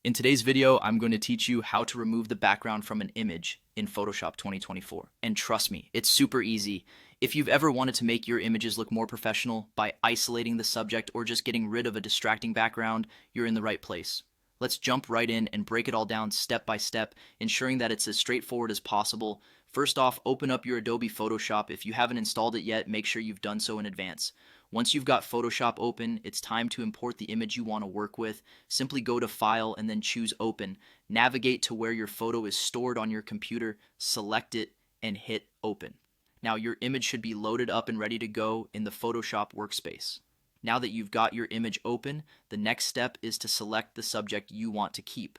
In today's video, I'm going to teach you how to remove the background from an image in Photoshop 2024. And trust me, it's super easy. If you've ever wanted to make your images look more professional by isolating the subject or just getting rid of a distracting background, you're in the right place. Let's jump right in and break it all down step by step, ensuring that it's as straightforward as possible. First off, open up your Adobe Photoshop. If you haven't installed it yet, make sure you've done so in advance. Once you've got Photoshop open, it's time to import the image you want to work with. Simply go to File and then choose Open. Navigate to where your photo is stored on your computer, select it, and hit Open. Now your image should be loaded up and ready to go in the Photoshop workspace. Now that you've got your image open, the next step is to select the subject you want to keep.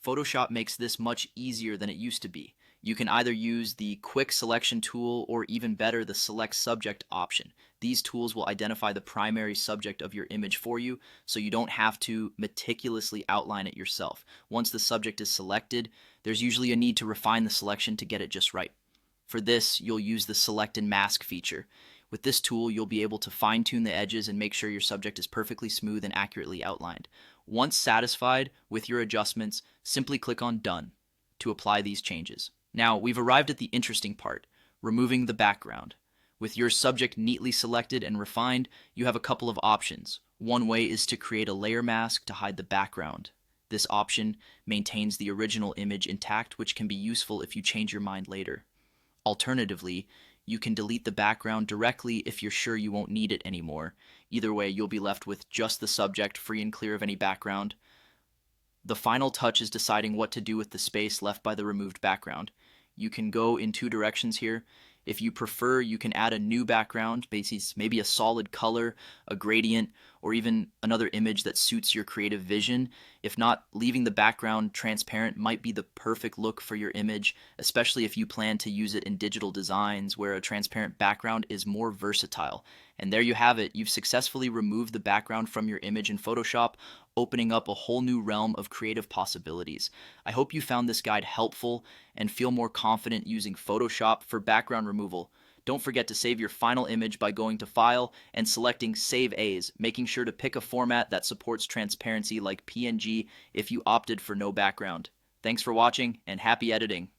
Photoshop makes this much easier than it used to be. You can either use the Quick Selection tool or even better, the Select Subject option. These tools will identify the primary subject of your image for you, so you don't have to meticulously outline it yourself. Once the subject is selected, there's usually a need to refine the selection to get it just right. For this, you'll use the Select and Mask feature. With this tool, you'll be able to fine-tune the edges and make sure your subject is perfectly smooth and accurately outlined. Once satisfied with your adjustments, simply click on Done to apply these changes. Now, we've arrived at the interesting part, removing the background. With your subject neatly selected and refined, you have a couple of options. One way is to create a layer mask to hide the background. This option maintains the original image intact, which can be useful if you change your mind later. Alternatively, you can delete the background directly if you're sure you won't need it anymore. Either way, you'll be left with just the subject free and clear of any background. The final touch is deciding what to do with the space left by the removed background. You can go in two directions here. If you prefer, you can add a new background, maybe a solid color, a gradient, or even another image that suits your creative vision. If not, leaving the background transparent might be the perfect look for your image, especially if you plan to use it in digital designs where a transparent background is more versatile. And there you have it. You've successfully removed the background from your image in Photoshop, opening up a whole new realm of creative possibilities. I hope you found this guide helpful and feel more confident using Photoshop for background removal. Don't forget to save your final image by going to File and selecting Save As, making sure to pick a format that supports transparency like PNG if you opted for no background. Thanks for watching and happy editing.